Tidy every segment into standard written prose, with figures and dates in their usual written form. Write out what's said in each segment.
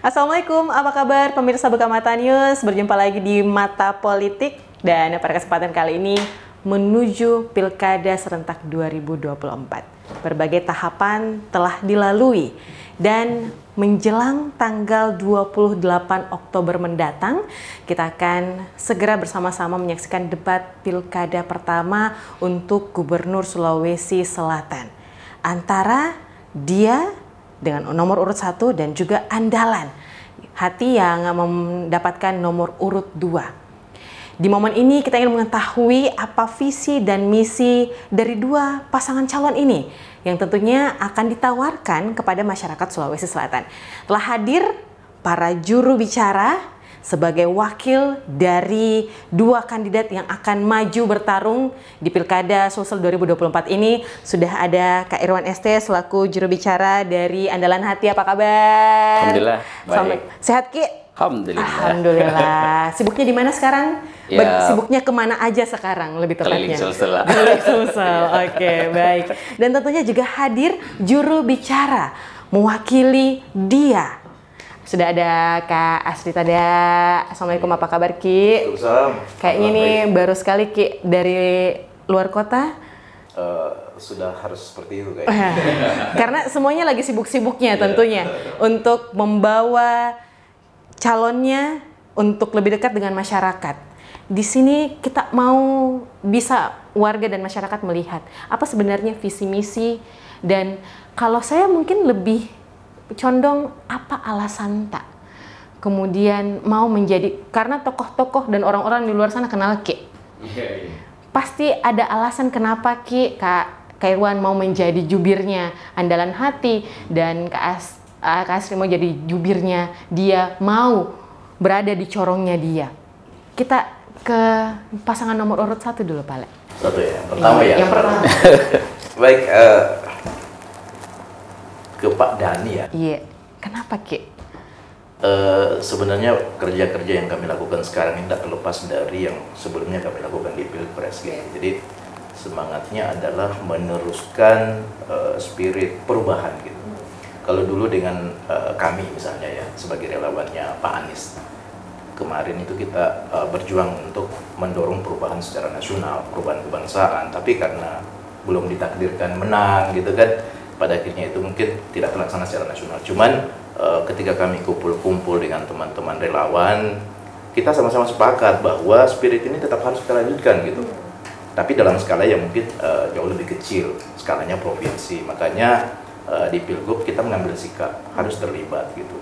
Assalamualaikum, apa kabar pemirsa Buka Mata News? Berjumpa lagi di Mata Politik dan pada kesempatan kali ini menuju Pilkada Serentak 2024. Berbagai tahapan telah dilalui dan menjelang tanggal 28 Oktober mendatang kita akan segera bersama-sama menyaksikan debat Pilkada pertama untuk Gubernur Sulawesi Selatan antara dia dengan nomor urut 1 dan juga andalan hati yang mendapatkan nomor urut 2. Di momen ini kita ingin mengetahui apa visi dan misi dari dua pasangan calon ini yang tentunya akan ditawarkan kepada masyarakat Sulawesi Selatan. Telah hadir para juru bicara sebagai wakil dari dua kandidat yang akan maju bertarung di Pilkada Sulsel 2024 ini. Sudah ada Kak Irwan ST selaku juru bicara dari Andalan Hati. Apa kabar? Alhamdulillah, baik. Sehat, Ki? Alhamdulillah. Alhamdulillah. Sibuknya di mana sekarang? Ya, sibuknya kemana aja sekarang lebih tepatnya? Keliling Sulsel. Keliling Sulsel. Oke, baik. Dan tentunya juga hadir juru bicara mewakili dia. Sudah ada Kak Asrita Tada. Assalamualaikum, apa kabar Ki? Waalaikumsalam. Kayaknya ini baru sekali Ki dari luar kota. Sudah harus seperti itu kayaknya. Karena semuanya lagi sibuk-sibuknya tentunya untuk membawa calonnya untuk lebih dekat dengan masyarakat. Di sini kita mau bisa warga dan masyarakat melihat apa sebenarnya visi misi, dan kalau saya mungkin lebih condong apa alasan tak kemudian mau menjadi, karena tokoh-tokoh dan orang-orang di luar sana kenal Ki. Pasti ada alasan kenapa Ki, Kak Irwan mau menjadi jubirnya Andalan Hati dan Kak Asri mau jadi jubirnya dia, mau berada di corongnya dia. Kita ke pasangan nomor urut 1 dulu, Pak Le. Satu ya, pertama ya. Yang pertama. Baik, ke Pak Dhani ya. Iya, kenapa Ki? Sebenarnya kerja-kerja yang kami lakukan sekarang ini tidak terlepas dari yang sebelumnya kami lakukan di Pilpres gitu. Jadi semangatnya adalah meneruskan spirit perubahan gitu. Kalau dulu dengan kami misalnya ya sebagai relawannya Pak Anies, kemarin itu kita berjuang untuk mendorong perubahan secara nasional, perubahan kebangsaan, tapi karena belum ditakdirkan menang gitu kan, pada akhirnya itu mungkin tidak terlaksana secara nasional. Cuman ketika kami kumpul-kumpul dengan teman-teman relawan, kita sama-sama sepakat bahwa spirit ini tetap harus kita lanjutkan gitu. Tapi dalam skala yang mungkin jauh lebih kecil, skalanya provinsi. Makanya di Pilgub kita mengambil sikap harus terlibat gitu.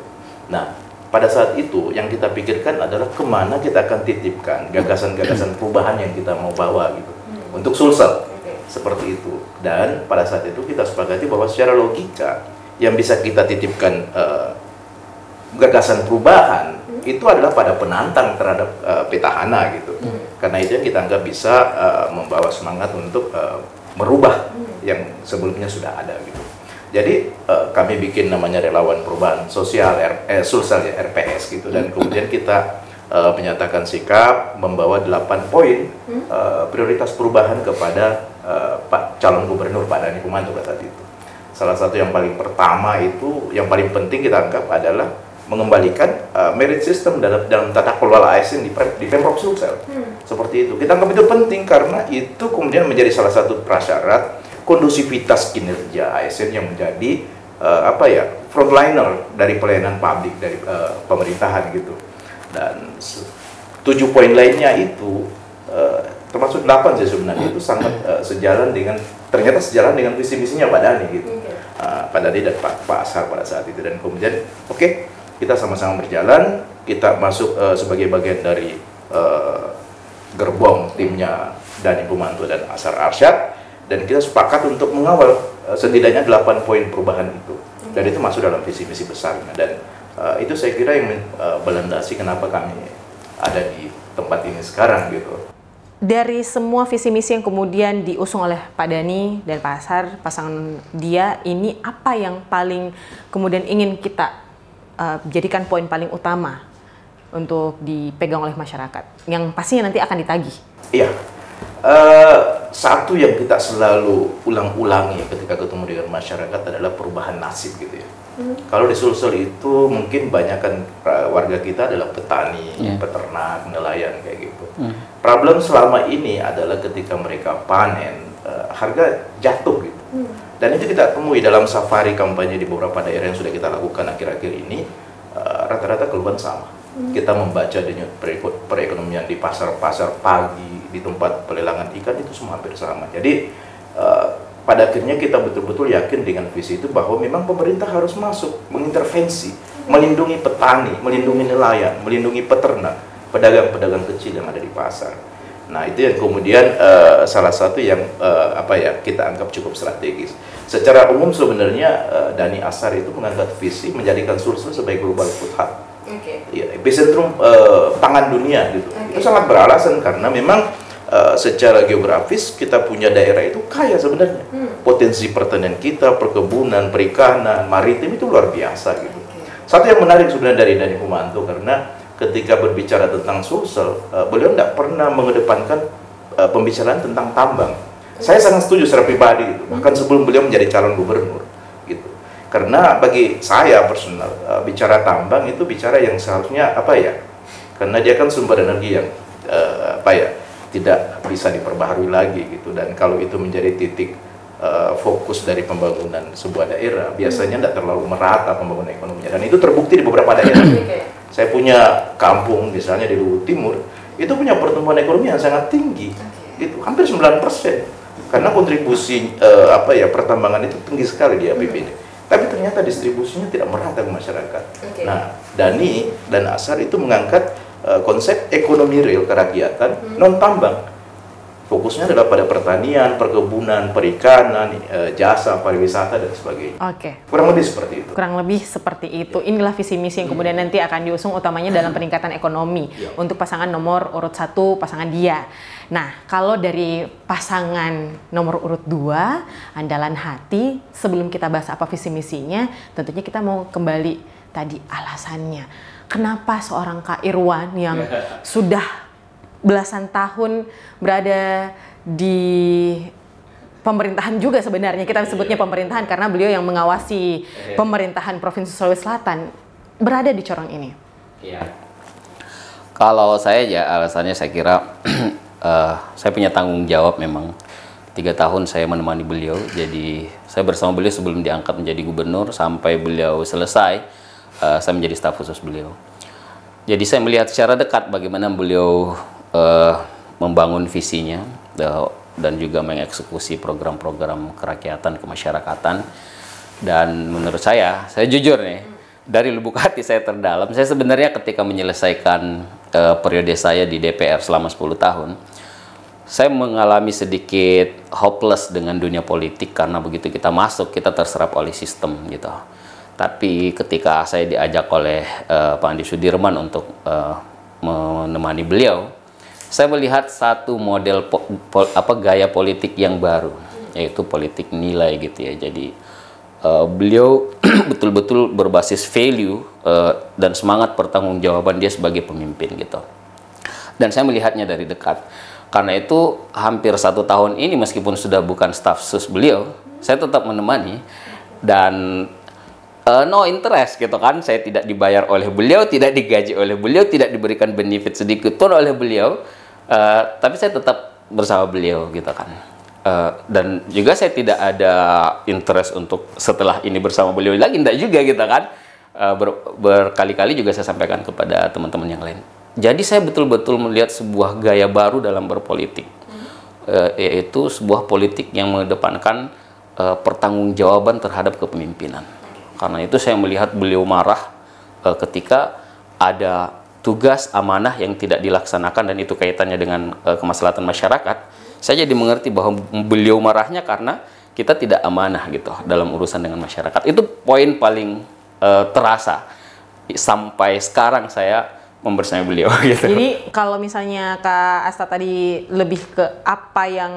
Nah, pada saat itu yang kita pikirkan adalah kemana kita akan titipkan gagasan-gagasan perubahan yang kita mau bawa gitu untuk Sulsel. Seperti itu. Dan pada saat itu kita sepakati bahwa secara logika yang bisa kita titipkan gagasan perubahan itu adalah pada penantang terhadap petahana gitu. Karena itu yang kita anggap bisa membawa semangat untuk merubah yang sebelumnya sudah ada gitu. Jadi kami bikin namanya Relawan Perubahan Sosial Sulsel ya, RPS gitu, dan kemudian kita menyatakan sikap membawa 8 poin prioritas perubahan kepada Pak calon gubernur Pak Dhani Kumanto pada saat itu. Salah satu yang paling pertama itu, yang paling penting kita anggap adalah mengembalikan merit system dalam tata kelola ASN di Pemprov Sulsel. Seperti itu. Kita anggap itu penting karena itu kemudian menjadi salah satu prasyarat kondusivitas kinerja ASN yang menjadi frontliner dari pelayanan publik dari pemerintahan gitu. Dan 7 poin lainnya itu termasuk 8 sih sebenarnya itu sangat ternyata sejalan dengan visi misinya Pak Dhani gitu. Pak Dhani dan Pak Ashar pada saat itu, dan kemudian kita sama-sama berjalan, kita masuk sebagai bagian dari gerbong timnya Dhani Kumanto dan Ashar Arsyad, dan kita sepakat untuk mengawal setidaknya 8 poin perubahan itu, dan itu masuk dalam visi misi besarnya, dan itu saya kira yang melandasi kenapa kami ada di tempat ini sekarang gitu. Dari semua visi misi yang kemudian diusung oleh Pak Dhani dan Pak Ashar, pasangan dia ini, apa yang paling kemudian ingin kita jadikan poin paling utama untuk dipegang oleh masyarakat, yang pastinya nanti akan ditagih? Iya, satu yang kita selalu ulang-ulangi ketika ketemu dengan masyarakat adalah perubahan nasib gitu ya. Kalau di Sulsel itu mungkin banyak kan warga kita adalah petani, peternak, nelayan kayak gitu. Problem selama ini adalah ketika mereka panen, harga jatuh gitu. Dan itu kita temui dalam safari kampanye di beberapa daerah yang sudah kita lakukan akhir-akhir ini, rata-rata keluhan sama. Kita membaca denyut perekonomian di pasar-pasar pagi, di tempat pelelangan ikan, itu semua hampir sama. Jadi pada akhirnya kita betul-betul yakin dengan visi itu bahwa memang pemerintah harus masuk, mengintervensi, melindungi petani, melindungi nelayan, melindungi peternak, pedagang-pedagang kecil yang ada di pasar. Nah, itu yang kemudian salah satu yang kita anggap cukup strategis. Secara umum sebenarnya Dhani Ashar itu mengangkat visi menjadikan Sulsel sebagai global food hub. Ya, epicentrum pangan dunia gitu. Itu sangat beralasan karena memang secara geografis kita punya daerah itu kaya sebenarnya. Potensi pertanian kita, perkebunan, perikanan, maritim itu luar biasa gitu. Satu yang menarik sebenarnya dari Dhani Humanto, karena ketika berbicara tentang Sulsel, beliau tidak pernah mengedepankan pembicaraan tentang tambang. Saya sangat setuju secara pribadi gitu. Bahkan sebelum beliau menjadi calon gubernur gitu. Karena bagi saya personal, bicara tambang itu bicara yang seharusnya karena dia kan sumber energi yang tidak bisa diperbaharui lagi gitu, dan kalau itu menjadi titik fokus dari pembangunan sebuah daerah, biasanya tidak terlalu merata pembangunan ekonominya, dan itu terbukti di beberapa daerah. Saya punya kampung misalnya di Luwu Timur, itu punya pertumbuhan ekonomi yang sangat tinggi, itu hampir 9%, karena kontribusi pertambangan itu tinggi sekali di APBD. Tapi ternyata distribusinya tidak merata ke masyarakat. Nah, Dhani dan Ashar itu mengangkat konsep ekonomi real kerakyatan non tambang. Fokusnya adalah pada pertanian, perkebunan, perikanan, jasa, pariwisata dan sebagainya. Kurang lebih seperti itu. Kurang lebih seperti itu. Inilah visi misi yang kemudian nanti akan diusung utamanya dalam peningkatan ekonomi untuk pasangan nomor urut 1, pasangan dia. Nah, kalau dari pasangan nomor urut 2, Andalan Hati, sebelum kita bahas apa visi misinya, tentunya kita mau kembali tadi alasannya. Kenapa seorang Kak Irwan yang sudah belasan tahun berada di pemerintahan juga, sebenarnya kita sebutnya pemerintahan karena beliau yang mengawasi pemerintahan Provinsi Sulawesi Selatan, berada di corong ini? Kalau saya alasannya saya kira saya punya tanggung jawab memang. 3 tahun saya menemani beliau, jadi saya bersama beliau sebelum diangkat menjadi gubernur sampai beliau selesai. Saya menjadi staf khusus beliau. Jadi saya melihat secara dekat bagaimana beliau membangun visinya dan juga mengeksekusi program-program kerakyatan kemasyarakatan. Dan menurut saya jujur nih, dari lubuk hati saya terdalam, saya sebenarnya ketika menyelesaikan periode saya di DPR selama 10 tahun, saya mengalami sedikit hopeless dengan dunia politik karena begitu kita masuk, kita terserap oleh sistem gitu. Tapi ketika saya diajak oleh Pak Andi Sudirman untuk menemani beliau, saya melihat satu model gaya politik yang baru, yaitu politik nilai gitu ya. Jadi beliau betul-betul berbasis value dan semangat pertanggungjawaban dia sebagai pemimpin gitu. Dan saya melihatnya dari dekat. Karena itu hampir 1 tahun ini meskipun sudah bukan staf sus beliau, saya tetap menemani dan no interest gitu kan. Saya tidak dibayar oleh beliau, tidak digaji oleh beliau, tidak diberikan benefit sedikit pun oleh beliau, tapi saya tetap bersama beliau gitu kan. Dan juga saya tidak ada interest untuk setelah ini bersama beliau lagi, enggak juga gitu kan. Berkali-kali juga saya sampaikan kepada teman-teman yang lain. Jadi saya betul-betul melihat sebuah gaya baru dalam berpolitik, yaitu sebuah politik yang mengedepankan pertanggungjawaban terhadap kepemimpinan. Karena itu saya melihat beliau marah ketika ada tugas amanah yang tidak dilaksanakan dan itu kaitannya dengan kemaslahatan masyarakat. Saya jadi mengerti bahwa beliau marahnya karena kita tidak amanah gitu dalam urusan dengan masyarakat. Itu poin paling terasa sampai sekarang saya membersamai beliau gitu. Jadi kalau misalnya Kak Asta tadi lebih ke apa yang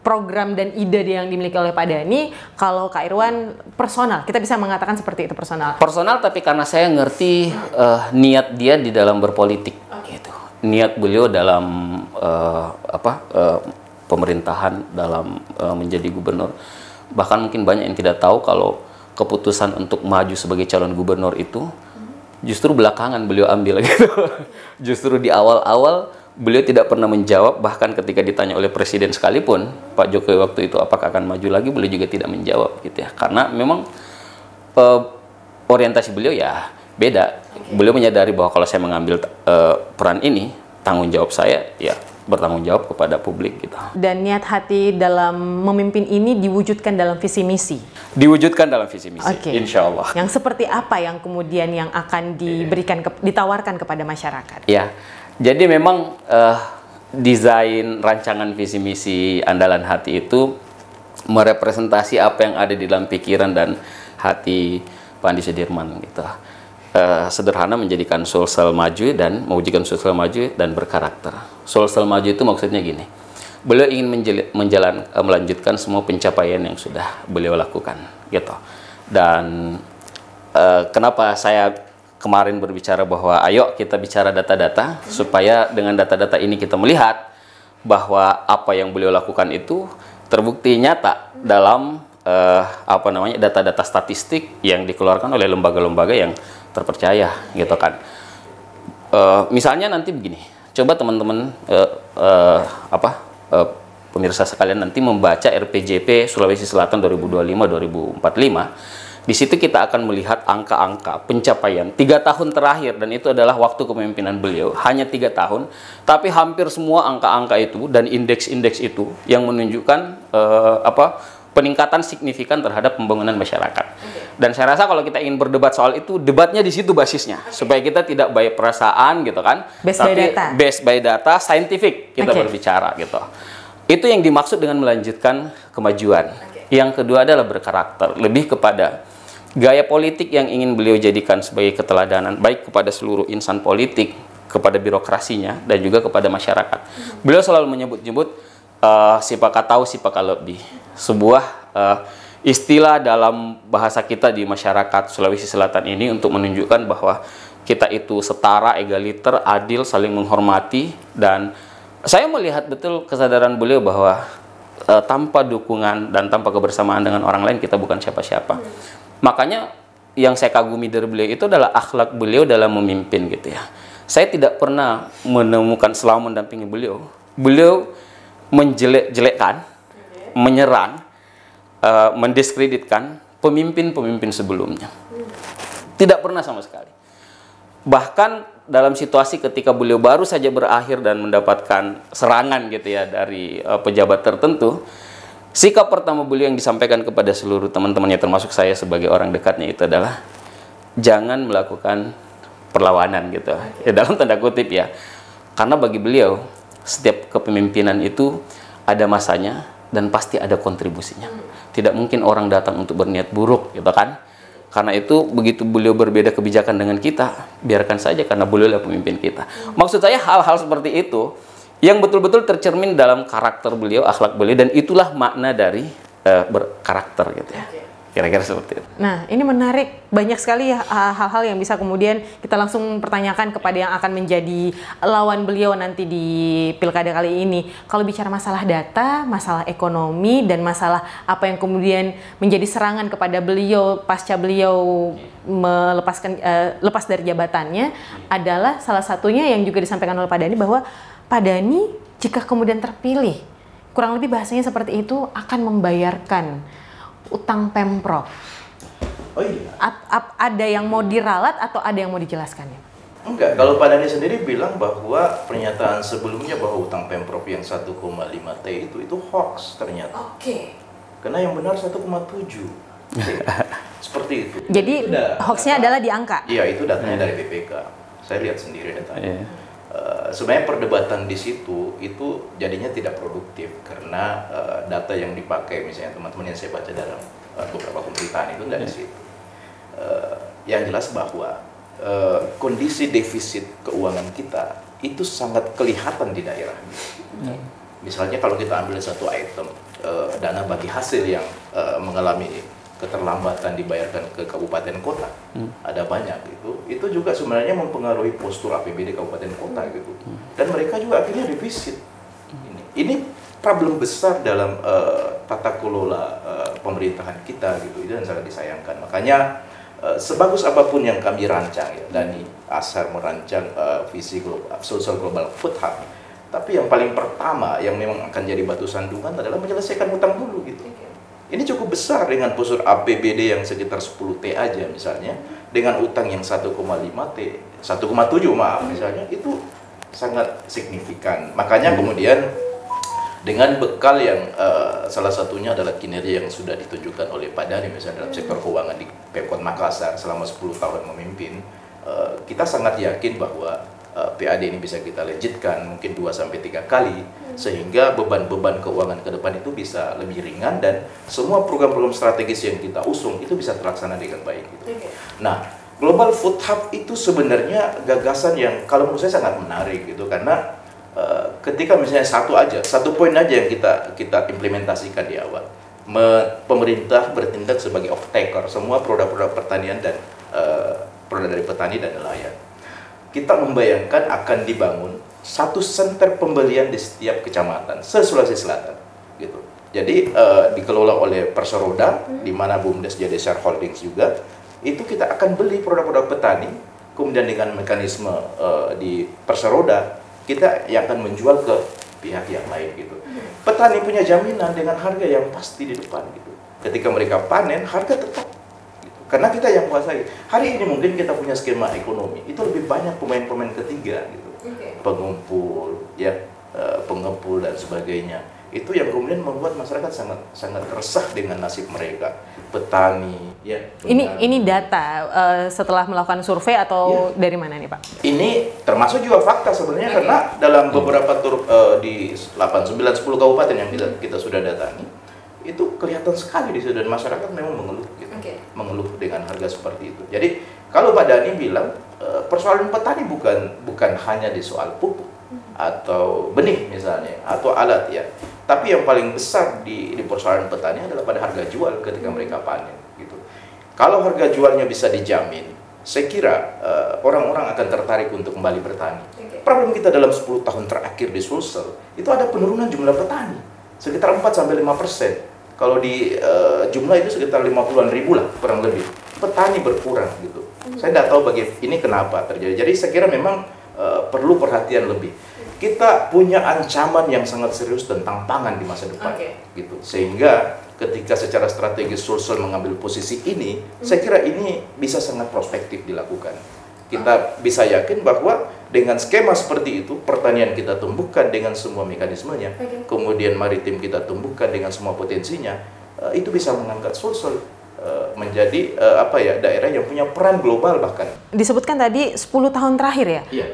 program dan ide yang dimiliki oleh Pak Dhani, kalau Kak Irwan personal, kita bisa mengatakan seperti itu personal. Personal, tapi karena saya ngerti niat dia di dalam berpolitik, gitu. Niat beliau dalam pemerintahan, dalam menjadi gubernur. Bahkan mungkin banyak yang tidak tahu kalau keputusan untuk maju sebagai calon gubernur itu justru belakangan beliau ambil gitu. Justru di awal-awal beliau tidak pernah menjawab, bahkan ketika ditanya oleh presiden sekalipun, Pak Jokowi waktu itu apakah akan maju lagi, beliau juga tidak menjawab gitu ya. Karena memang orientasi beliau ya beda. Beliau menyadari bahwa kalau saya mengambil peran ini, tanggung jawab saya ya bertanggung jawab kepada publik gitu. Dan niat hati dalam memimpin ini diwujudkan dalam visi misi. Diwujudkan dalam visi misi, insya Allah. Yang seperti apa yang kemudian yang akan diberikan, ditawarkan kepada masyarakat? Ya, jadi memang desain rancangan visi misi Andalan Hati itu merepresentasi apa yang ada di dalam pikiran dan hati Pak Andi Sudirman gitu. Sederhana, menjadikan Sulsel maju dan mewujudkan Sulsel maju dan berkarakter. Sulsel maju itu maksudnya gini, beliau ingin melanjutkan semua pencapaian yang sudah beliau lakukan gitu. Dan kenapa saya kemarin berbicara bahwa ayo kita bicara data-data, supaya dengan data-data ini kita melihat bahwa apa yang beliau lakukan itu terbukti nyata dalam data-data statistik yang dikeluarkan oleh lembaga-lembaga yang terpercaya gitu kan. Misalnya nanti begini, coba teman-teman pemirsa sekalian nanti membaca RPJP Sulawesi Selatan 2025-2045. Di situ kita akan melihat angka-angka pencapaian 3 tahun terakhir, dan itu adalah waktu kepemimpinan beliau, hanya 3 tahun, tapi hampir semua angka-angka itu dan indeks-indeks itu yang menunjukkan peningkatan signifikan terhadap pembangunan masyarakat. Dan saya rasa kalau kita ingin berdebat soal itu, debatnya di situ basisnya, supaya kita tidak by perasaan gitu kan, tapi based by data, scientific kita berbicara gitu. Itu yang dimaksud dengan melanjutkan kemajuan. Yang kedua adalah berkarakter, lebih kepada gaya politik yang ingin beliau jadikan sebagai keteladanan, baik kepada seluruh insan politik, kepada birokrasinya, dan juga kepada masyarakat. Beliau selalu menyebut-nyebut sipaka tahu sipaka lebih, sebuah istilah dalam bahasa kita di masyarakat Sulawesi Selatan ini untuk menunjukkan bahwa kita itu setara, egaliter, adil, saling menghormati. Dan saya melihat betul kesadaran beliau bahwa tanpa dukungan dan tanpa kebersamaan dengan orang lain kita bukan siapa-siapa. Makanya yang saya kagumi dari beliau itu adalah akhlak beliau dalam memimpin gitu ya. Saya tidak pernah menemukan selama mendampingi beliau menjelek-jelekkan, menyerang, mendiskreditkan pemimpin-pemimpin sebelumnya. Tidak pernah sama sekali. Bahkan dalam situasi ketika beliau baru saja berakhir dan mendapatkan serangan gitu ya dari pejabat tertentu, sikap pertama beliau yang disampaikan kepada seluruh teman-temannya, termasuk saya sebagai orang dekatnya, itu adalah jangan melakukan perlawanan gitu. Ya, dalam tanda kutip ya. Karena bagi beliau setiap kepemimpinan itu ada masanya dan pasti ada kontribusinya. Tidak mungkin orang datang untuk berniat buruk gitu kan. Karena itu begitu beliau berbeda kebijakan dengan kita, biarkan saja karena beliau adalah pemimpin kita. Maksud saya hal-hal seperti itu yang betul-betul tercermin dalam karakter beliau, akhlak beliau, dan itulah makna dari berkarakter gitu ya. Kira-kira seperti itu. Nah, ini menarik. Banyak sekali hal-hal yang bisa kemudian kita langsung pertanyakan kepada yang akan menjadi lawan beliau nanti di pilkada kali ini. Kalau bicara masalah data, masalah ekonomi, dan masalah apa yang kemudian menjadi serangan kepada beliau pasca beliau lepas dari jabatannya, adalah salah satunya yang juga disampaikan oleh Pak Dhani, bahwa Pak Dhani jika kemudian terpilih, kurang lebih bahasanya seperti itu, akan membayarkan utang Pemprov. Oh iya. Ada yang mau diralat atau ada yang mau dijelaskannya? Enggak, kalau Pak Dhani sendiri bilang bahwa pernyataan sebelumnya bahwa utang Pemprov yang 1,5 T itu hoax ternyata. Oke. Karena yang benar 1,7. Seperti itu. Jadi hoaxnya adalah di angka? Iya, itu datanya dari BPK. Saya lihat sendiri datanya. Sebenarnya perdebatan di situ itu jadinya tidak produktif karena data yang dipakai misalnya teman-teman yang saya baca dalam beberapa pemberitaan itu dari situ. Yang jelas bahwa kondisi defisit keuangan kita itu sangat kelihatan di daerah. Misalnya kalau kita ambil satu item dana bagi hasil yang mengalami keterlambatan dibayarkan ke kabupaten kota, ada banyak itu juga sebenarnya mempengaruhi postur APBD kabupaten kota gitu, dan mereka juga akhirnya defisit. Ini problem besar dalam tata kelola pemerintahan kita gitu, itu yang sangat disayangkan. Makanya sebagus apapun yang kami rancang ya, Dhani Ashar merancang visi social global food hub, tapi yang paling pertama yang memang akan jadi batu sandungan adalah menyelesaikan hutang dulu gitu. Ini cukup besar dengan postur APBD yang sekitar 10 T aja misalnya, dengan utang yang 1,5 T, 1,7 maaf misalnya, itu sangat signifikan. Makanya kemudian dengan bekal yang salah satunya adalah kinerja yang sudah ditunjukkan oleh Pak Dhani misalnya dalam sektor keuangan di Pemkot Makassar selama 10 tahun memimpin, kita sangat yakin bahwa PAD ini bisa kita legitkan mungkin 2-3 kali, sehingga beban-beban keuangan ke depan itu bisa lebih ringan dan semua program-program strategis yang kita usung itu bisa terlaksana dengan baik gitu. Nah, Global Food Hub itu sebenarnya gagasan yang kalau menurut saya sangat menarik gitu, karena ketika misalnya satu poin aja yang kita implementasikan di awal, pemerintah bertindak sebagai off-taker semua produk-produk pertanian dan produk dari petani dan nelayan. Kita membayangkan akan dibangun satu center pembelian di setiap kecamatan se-Sulawesi Selatan gitu. Jadi dikelola oleh Perseroda, di mana BUMDes jadi shareholdings juga. Itu kita akan beli produk-produk petani, kemudian dengan mekanisme di Perseroda kita yang akan menjual ke pihak yang lain gitu. Petani punya jaminan dengan harga yang pasti di depan gitu. Ketika mereka panen, harga tetap gitu. Karena kita yang kuasai. Hari ini mungkin kita punya skema ekonomi itu lebih banyak pemain-pemain ketiga gitu. Pengumpul, ya, pengepul dan sebagainya. Itu yang kemudian membuat masyarakat sangat resah dengan nasib mereka. Petani, ya. Ini data setelah melakukan survei atau dari mana nih Pak? Ini termasuk juga fakta sebenarnya, karena dalam beberapa di 8, 9, 10 kabupaten yang kita sudah datangi, itu kelihatan sekali di situ dan masyarakat memang mengeluh gitu. Mengeluh dengan harga seperti itu. Jadi kalau Pak Dhani bilang persoalan petani bukan hanya di soal pupuk atau benih misalnya atau alat ya, tapi yang paling besar di persoalan petani adalah pada harga jual ketika mereka panen gitu. Kalau harga jualnya bisa dijamin, saya kira orang-orang akan tertarik untuk kembali bertani. Problem kita dalam 10 tahun terakhir di Sulsel itu ada penurunan jumlah petani sekitar 4-5%. Kalau di jumlah itu sekitar 50-an ribu lah kurang lebih. Petani berkurang gitu. Saya tidak tahu ini kenapa terjadi. Jadi saya kira memang perlu perhatian lebih. Kita punya ancaman yang sangat serius tentang pangan di masa depan gitu. Sehingga ketika secara strategis Sulsel mengambil posisi ini, saya kira ini bisa sangat prospektif dilakukan. Kita bisa yakin bahwa dengan skema seperti itu, pertanian kita tumbuhkan dengan semua mekanismenya, kemudian maritim kita tumbuhkan dengan semua potensinya, itu bisa mengangkat Sulsel menjadi daerah yang punya peran global bahkan. Disebutkan tadi 10 tahun terakhir ya? Iya.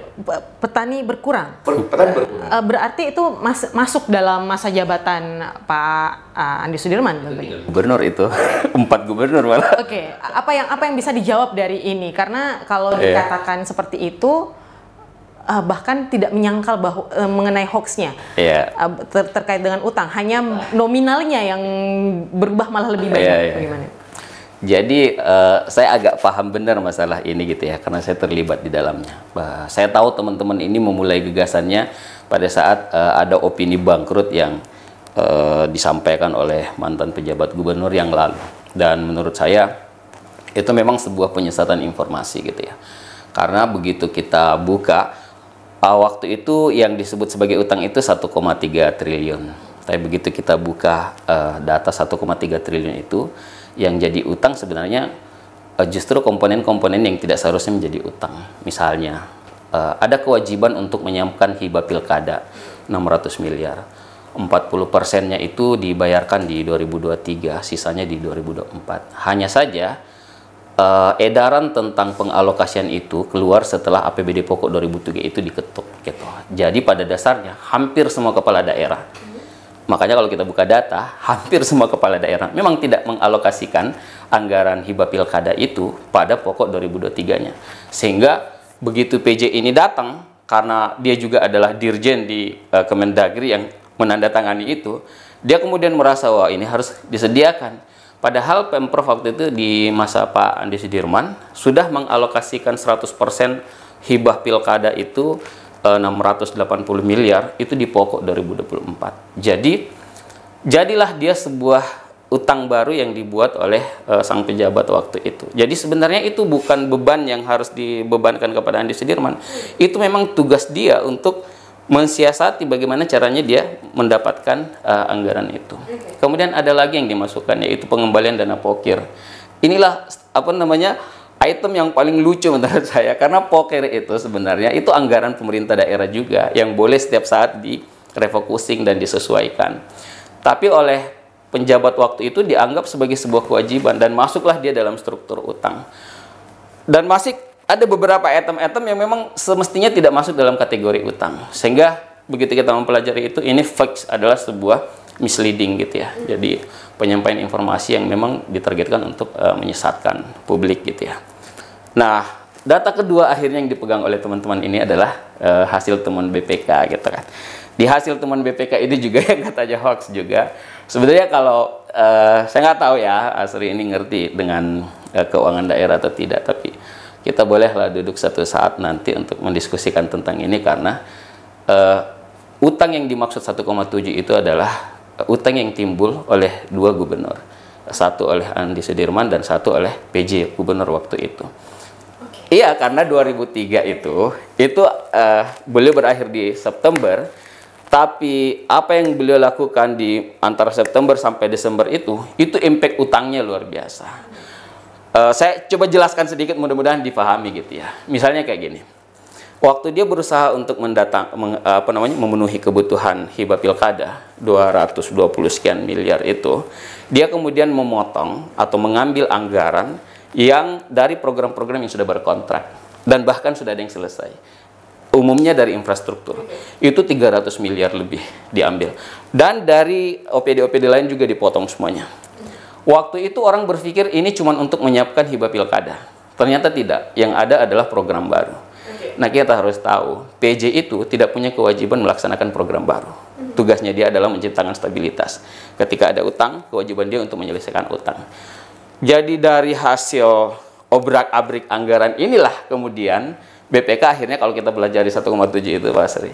Petani berkurang? Petani berkurang. Berarti itu masuk dalam masa jabatan Pak Andi Sudirman? Gubernur itu, 4 gubernur malah. Oke, apa yang bisa dijawab dari ini? Karena kalau dikatakan seperti itu, bahkan tidak menyangkal bahwa mengenai hoaxnya terkait dengan utang, hanya nominalnya yang berubah malah lebih banyak. Bagaimana? Jadi saya agak paham benar masalah ini gitu ya, karena saya terlibat di dalamnya. Saya tahu teman-teman ini memulai gagasannya pada saat ada opini bangkrut yang disampaikan oleh mantan pejabat gubernur yang lalu, dan menurut saya itu memang sebuah penyesatan informasi gitu ya. Karena begitu kita buka, waktu itu yang disebut sebagai utang itu 1,3 triliun. Tapi begitu kita buka data 1,3 triliun itu, yang jadi utang sebenarnya justru komponen-komponen yang tidak seharusnya menjadi utang. Misalnya, ada kewajiban untuk menyiapkan hibah pilkada 600 miliar. 40%-nya itu dibayarkan di 2023, sisanya di 2024. Hanya saja edaran tentang pengalokasian itu keluar setelah APBD pokok 2003 itu diketuk gitu. Jadi pada dasarnya hampir semua kepala daerah, makanya kalau kita buka data, hampir semua kepala daerah memang tidak mengalokasikan anggaran hibah pilkada itu pada pokok 2023-nya. Sehingga begitu PJ ini datang, karena dia juga adalah dirjen di Kemendagri yang menandatangani itu, dia kemudian merasa wah ini harus disediakan. Padahal Pemprov waktu itu di masa Pak Andi Sudirman sudah mengalokasikan 100% hibah pilkada itu 680 miliar itu di pokok 2024. Jadi jadilah dia sebuah utang baru yang dibuat oleh sang pejabat waktu itu. Jadi sebenarnya itu bukan beban yang harus dibebankan kepada Andi Sudirman. Itu memang tugas dia untuk mensiasati bagaimana caranya dia mendapatkan anggaran itu. Kemudian ada lagi yang dimasukkan, yaitu pengembalian dana pokir. Inilah apa namanya item yang paling lucu menurut saya, karena pokir itu sebenarnya itu anggaran pemerintah daerah juga yang boleh setiap saat direfocusing dan disesuaikan. Tapi oleh penjabat waktu itu dianggap sebagai sebuah kewajiban dan masuklah dia dalam struktur utang. Dan masih ada beberapa item-item yang memang semestinya tidak masuk dalam kategori utang. Sehingga begitu kita mempelajari itu, ini fix adalah sebuah misleading gitu ya. Jadi penyampaian informasi yang memang ditargetkan untuk menyesatkan publik gitu ya. Nah, data kedua akhirnya yang dipegang oleh teman-teman ini adalah hasil temuan BPK gitu kan. Di hasil temuan BPK ini juga yang katanya hoax juga. Sebenarnya kalau saya nggak tahu ya Asri ini ngerti dengan keuangan daerah atau tidak, tapi kita bolehlah duduk satu saat nanti untuk mendiskusikan tentang ini, karena utang yang dimaksud 1,7 itu adalah utang yang timbul oleh dua gubernur. Satu oleh Andi Sudirman dan satu oleh PJ gubernur waktu itu. Iya, karena 2003 itu beliau berakhir di September, tapi apa yang beliau lakukan di antara September sampai Desember itu impact utangnya luar biasa. Saya coba jelaskan sedikit, mudah-mudahan dipahami gitu ya. Misalnya kayak gini. Waktu dia berusaha untuk memenuhi kebutuhan hibah pilkada 220 sekian miliar itu, dia kemudian memotong atau mengambil anggaran yang dari program-program yang sudah berkontrak dan bahkan sudah ada yang selesai. Umumnya dari infrastruktur. Itu 300 miliar lebih diambil. Dan dari OPD-OPD lain juga dipotong semuanya. Waktu itu orang berpikir ini cuma untuk menyiapkan hibah pilkada. Ternyata tidak. Yang ada adalah program baru. Nah, kita harus tahu, PJ itu tidak punya kewajiban melaksanakan program baru. Tugasnya dia adalah menciptakan stabilitas. Ketika ada utang, kewajiban dia untuk menyelesaikan utang. Jadi dari hasil obrak-abrik anggaran inilah kemudian BPK akhirnya kalau kita pelajari 1,7 itu Pak Sri.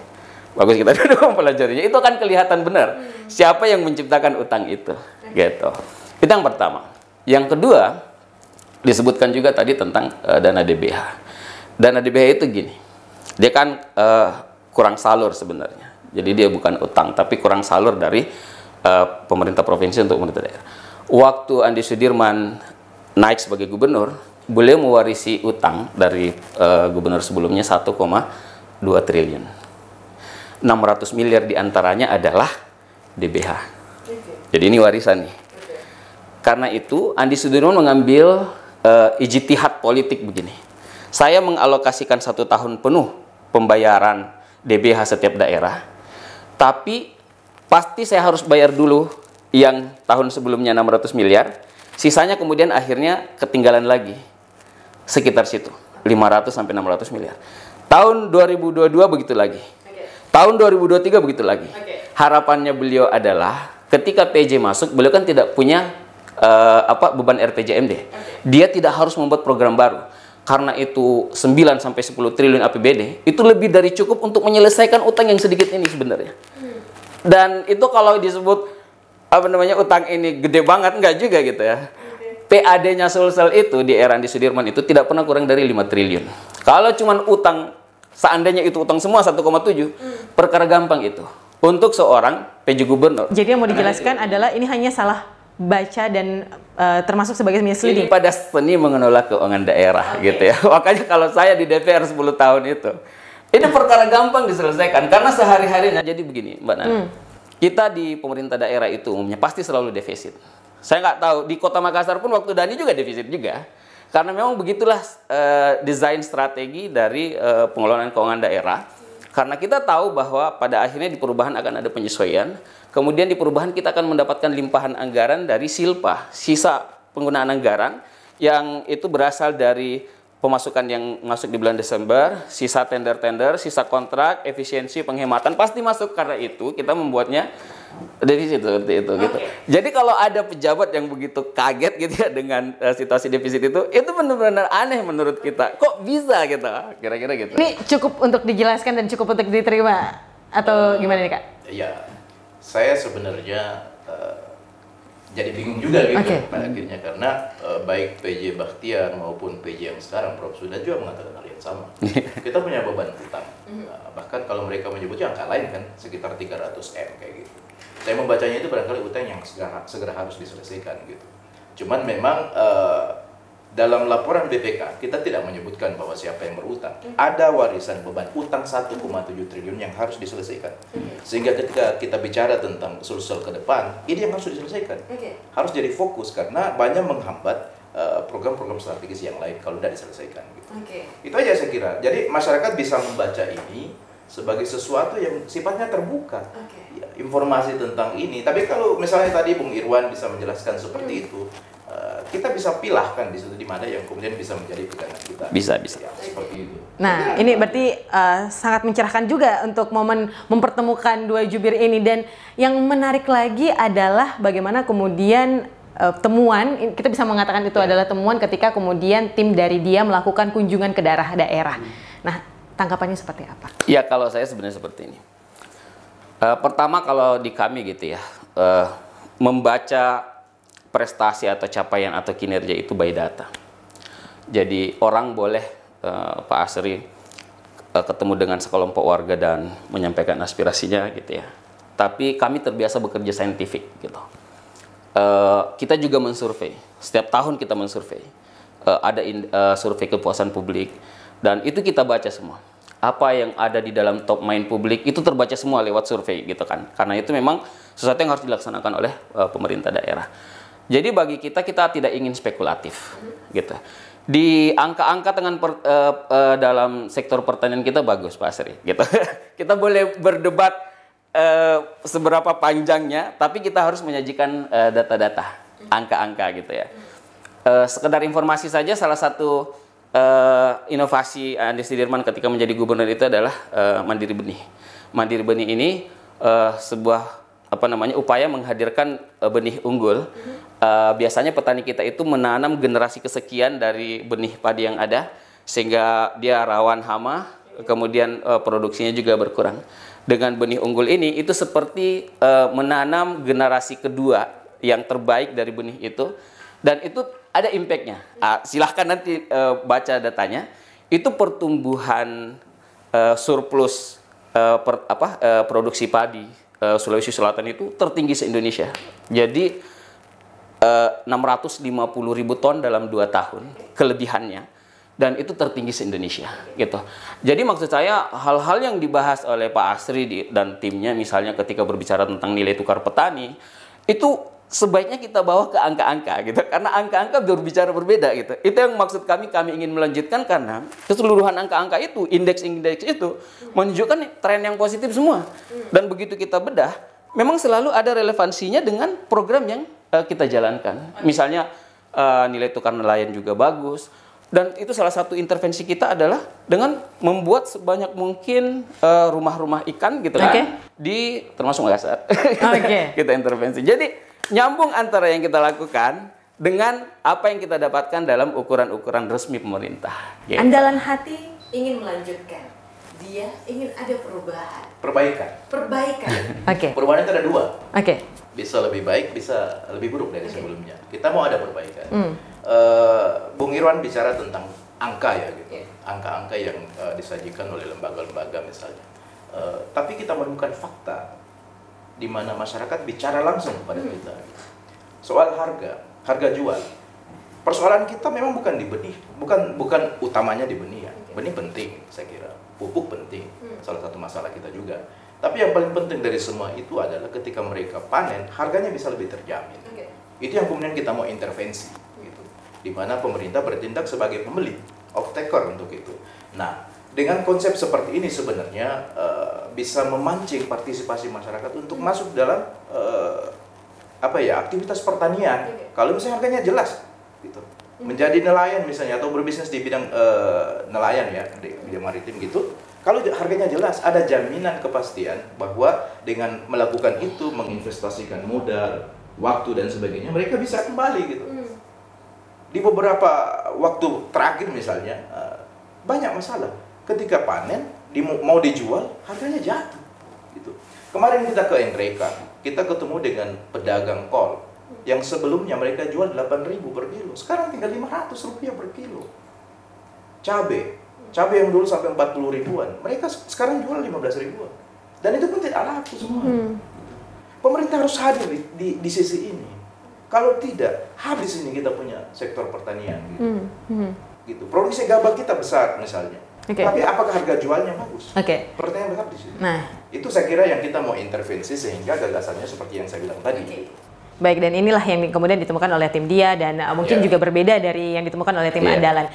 Bagus kita duduk mempelajarinya. Itu kan kelihatan benar siapa yang menciptakan utang itu. Gitu. Itu yang pertama. Yang kedua, disebutkan juga tadi tentang dana DBH. Dana DBH itu gini, dia kan kurang salur sebenarnya. Jadi dia bukan utang, tapi kurang salur dari pemerintah provinsi untuk pemerintah daerah. Waktu Andi Sudirman naik sebagai gubernur, beliau mewarisi utang dari gubernur sebelumnya 1,2 triliun. 600 miliar diantaranya adalah DBH. Jadi ini warisan nih. Karena itu Andi Sudirman mengambil ijtihad politik begini. Saya mengalokasikan 1 tahun penuh pembayaran DBH setiap daerah. Tapi pasti saya harus bayar dulu yang tahun sebelumnya 600 miliar. Sisanya kemudian akhirnya ketinggalan lagi. Sekitar situ. 500 sampai 600 miliar. Tahun 2022 begitu lagi. Tahun 2023 begitu lagi. Harapannya beliau adalah ketika PJ masuk, beliau kan tidak punya beban RPJMD. Dia tidak harus membuat program baru. Karena itu 9 sampai 10 triliun APBD, itu lebih dari cukup untuk menyelesaikan utang yang sedikit ini sebenarnya. Dan itu kalau disebut utang ini gede banget, enggak juga gitu ya. PAD-nya Sulsel itu di era Andi Sudirman itu tidak pernah kurang dari 5 triliun. Kalau cuman utang, seandainya itu utang semua 1,7, perkara gampang itu. Untuk seorang PJ gubernur. Jadi yang mau dijelaskan adalah ini hanya salah baca dan termasuk sebagai misleading. Ini pada seni mengelola keuangan daerah gitu ya. Makanya kalau saya di DPR 10 tahun itu perkara gampang diselesaikan karena sehari-harinya. Jadi begini Mbak Nana, kita di pemerintah daerah itu umumnya pasti selalu defisit. Saya nggak tahu, di Kota Makassar pun waktu Dani juga defisit juga. Karena memang begitulah desain strategi dari pengelolaan keuangan daerah. Karena kita tahu bahwa pada akhirnya di perubahan akan ada penyesuaian. Kemudian di perubahan kita akan mendapatkan limpahan anggaran dari silpa, sisa penggunaan anggaran yang itu berasal dari pemasukan yang masuk di bulan Desember, sisa tender-tender, sisa kontrak, efisiensi, penghematan pasti masuk. Karena itu kita membuatnya defisit seperti itu gitu. Jadi kalau ada pejabat yang begitu kaget gitu ya dengan situasi defisit itu benar-benar aneh menurut kita. Kok bisa gitu? Kira-kira gitu. Ini cukup untuk dijelaskan dan cukup untuk diterima atau gimana nih Kak? Ya, saya sebenarnya jadi bingung juga gitu pada akhirnya karena baik PJ Bakhtiar maupun PJ yang sekarang Prof Sudah juga mengatakan hal yang sama. Kita punya beban hutang. Bahkan kalau mereka menyebutnya angka lain kan sekitar 300M kayak gitu. Saya membacanya itu barangkali utang yang segera harus diselesaikan gitu. Cuman memang dalam laporan BPK kita tidak menyebutkan bahwa siapa yang berutang. Ada warisan beban utang 1,7 triliun yang harus diselesaikan. Sehingga ketika kita bicara tentang sul-sul ke depan, ini yang harus diselesaikan. Harus jadi fokus karena banyak menghambat program-program strategis yang lain kalau tidak diselesaikan gitu. Itu aja saya kira. Jadi masyarakat bisa membaca ini sebagai sesuatu yang sifatnya terbuka. Ya, informasi tentang ini. Tapi kalau misalnya tadi Bung Irwan bisa menjelaskan seperti itu, kita bisa pilahkan di situ di mana yang kemudian bisa menjadi pegangan kita. Bisa. Ya, seperti itu. Nah, ini berarti sangat mencerahkan juga untuk momen mempertemukan dua jubir ini. Dan yang menarik lagi adalah bagaimana kemudian temuan, kita bisa mengatakan itu adalah temuan ketika kemudian tim dari dia melakukan kunjungan ke daerah-daerah. Nah, tanggapannya seperti apa? Ya, kalau saya sebenarnya seperti ini. Pertama kalau di kami gitu ya, membaca prestasi atau capaian atau kinerja itu by data. Jadi orang boleh Pak Asri ketemu dengan sekelompok warga dan menyampaikan aspirasinya gitu ya. Tapi kami terbiasa bekerja saintifik gitu. Kita juga mensurvei. Setiap tahun kita mensurvei. Ada survei kepuasan publik dan itu kita baca semua. Apa yang ada di dalam top mind publik itu terbaca semua lewat survei gitu kan. Karena itu memang sesuatu yang harus dilaksanakan oleh pemerintah daerah. Jadi bagi kita tidak ingin spekulatif gitu. Di angka-angka dalam sektor pertanian kita bagus Pak Asri gitu. Kita boleh berdebat seberapa panjangnya, tapi kita harus menyajikan data-data, angka-angka gitu ya. Sekedar informasi saja, salah satu inovasi Andi Sudirman ketika menjadi gubernur itu adalah Mandiri Benih. Mandiri Benih ini sebuah upaya menghadirkan benih unggul. Biasanya petani kita itu menanam generasi kesekian dari benih padi yang ada sehingga dia rawan hama, kemudian produksinya juga berkurang. Dengan benih unggul ini itu seperti menanam generasi kedua yang terbaik dari benih itu dan itu ada impact-nya. Silahkan nanti baca datanya. Itu pertumbuhan surplus produksi padi Sulawesi Selatan itu tertinggi se-Indonesia. Jadi 650.000 ton dalam 2 tahun kelebihannya dan itu tertinggi se-Indonesia gitu. Jadi maksud saya hal-hal yang dibahas oleh Pak Asri dan timnya misalnya ketika berbicara tentang nilai tukar petani itu sebaiknya kita bawa ke angka-angka gitu karena angka-angka berbicara berbeda gitu. Itu yang maksud kami ingin melanjutkan karena keseluruhan angka-angka itu, indeks-indeks itu menunjukkan tren yang positif semua. Dan begitu kita bedah, memang selalu ada relevansinya dengan program yang kita jalankan. Misalnya nilai tukar nelayan juga bagus. Dan itu salah satu intervensi kita adalah dengan membuat sebanyak mungkin rumah-rumah ikan gitu kan di termasuk Makassar. Kita intervensi. Jadi nyambung antara yang kita lakukan dengan apa yang kita dapatkan dalam ukuran-ukuran resmi pemerintah. Gitu. Andalan hati ingin melanjutkan. Dia ingin ada perubahan. Perbaikan. Perubahan itu ada 2. Bisa lebih baik, bisa lebih buruk dari sebelumnya. Kita mau ada perbaikan. Bung Irwan bicara tentang angka ya gitu. Angka-angka yang disajikan oleh lembaga-lembaga misalnya. Tapi kita menemukan fakta di mana masyarakat bicara langsung kepada kita. Soal harga jual. Persoalan kita memang bukan di benih, bukan utamanya di benih ya. Benih penting saya kira. Pupuk penting, salah satu masalah kita juga. Tapi yang paling penting dari semua itu adalah ketika mereka panen, harganya bisa lebih terjamin. Itu yang kemudian kita mau intervensi. Gitu. di mana pemerintah bertindak sebagai pembeli, off-taker untuk itu. Nah, dengan konsep seperti ini sebenarnya bisa memancing partisipasi masyarakat untuk masuk dalam aktivitas pertanian. Kalau misalnya harganya jelas, gitu. Menjadi nelayan misalnya atau berbisnis di bidang nelayan ya, di bidang maritim gitu. Kalau harganya jelas, ada jaminan kepastian bahwa dengan melakukan itu, menginvestasikan modal, waktu dan sebagainya, mereka bisa kembali gitu. Di beberapa waktu terakhir misalnya, banyak masalah. Ketika panen, mau dijual, harganya jatuh. Gitu. Kemarin kita ke Entreka, kita ketemu dengan pedagang kol, yang sebelumnya mereka jual 8.000 per kilo, sekarang tinggal 500 rupiah per kilo. Cabai yang dulu sampai 40 ribuan, mereka sekarang jual 15 ribuan. Dan itu pun tidak laku semua. Pemerintah harus hadir di sisi ini. Kalau tidak, habis ini kita punya sektor pertanian. Gitu. Produksi gabah kita besar misalnya. Tapi apakah harga jualnya bagus? Pertanyaan besar di sini. Nah, itu saya kira yang kita mau intervensi sehingga gagasannya seperti yang saya bilang tadi. Baik, dan inilah yang kemudian ditemukan oleh tim Dia dan mungkin juga berbeda dari yang ditemukan oleh tim Andalan.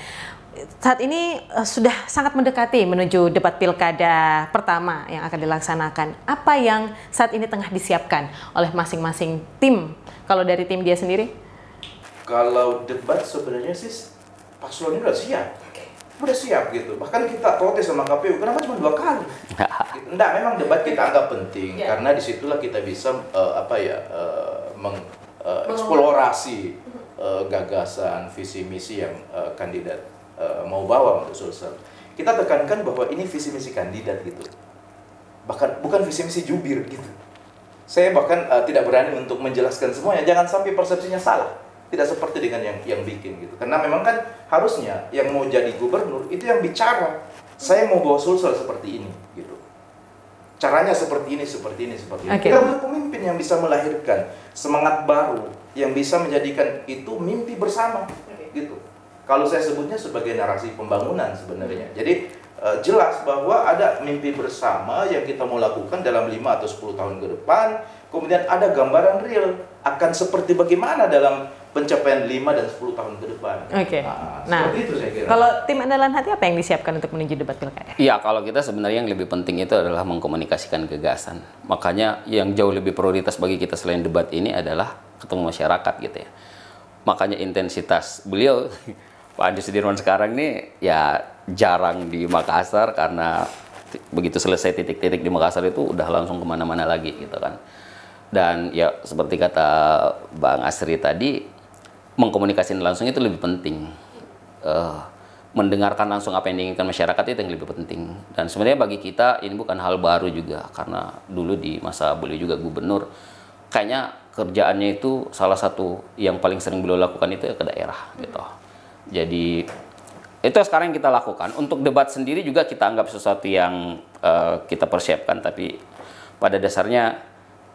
Saat ini sudah sangat mendekati menuju debat pilkada pertama yang akan dilaksanakan. Apa yang saat ini tengah disiapkan oleh masing-masing tim? Kalau dari tim Dia sendiri? Kalau debat sebenarnya sih paslon ini udah siap. Udah siap gitu. Bahkan kita protes sama KPU, kenapa cuma 2 kali? Gitu. Enggak, memang debat kita anggap penting karena disitulah kita bisa mengeksplorasi gagasan, visi misi yang kandidat mau bawa untuk Sulsel. Kita tekankan bahwa ini visi misi kandidat gitu. Bahkan bukan visi misi jubir gitu. Saya bahkan tidak berani untuk menjelaskan semuanya, jangan sampai persepsinya salah. Tidak seperti dengan yang bikin gitu. Karena memang kan harusnya yang mau jadi gubernur itu yang bicara. Saya mau bawa Sulsel seperti ini gitu. Caranya seperti ini, seperti ini, seperti ini. Kita butuh pemimpin yang bisa melahirkan semangat baru, yang bisa menjadikan itu mimpi bersama gitu. Kalau saya sebutnya sebagai narasi pembangunan sebenarnya. Jadi jelas bahwa ada mimpi bersama yang kita mau lakukan dalam 5 atau 10 tahun ke depan. Kemudian ada gambaran real akan seperti bagaimana dalam pencapaian 5 dan 10 tahun ke depan. Nah, seperti itu saya kira. Kalau tim Andalan Hati apa yang disiapkan untuk menuju debat pilkada? Iya, kalau kita sebenarnya yang lebih penting itu adalah mengkomunikasikan gagasan. Makanya yang jauh lebih prioritas bagi kita selain debat ini adalah ketemu masyarakat gitu ya. Makanya intensitas beliau Pak Andi Sudirman sekarang nih ya jarang di Makassar karena begitu selesai titik-titik di Makassar itu udah langsung kemana-mana lagi gitu kan. Dan ya seperti kata Bang Asri tadi, mengkomunikasikan langsung itu lebih penting. Mendengarkan langsung apa yang diinginkan masyarakat itu yang lebih penting. Dan sebenarnya bagi kita ini bukan hal baru juga karena dulu di masa beliau juga gubernur, kayaknya kerjaannya itu salah satu yang paling sering beliau lakukan itu ya ke daerah gitu. Jadi itu sekarang yang kita lakukan. Untuk debat sendiri juga kita anggap sesuatu yang kita persiapkan, tapi pada dasarnya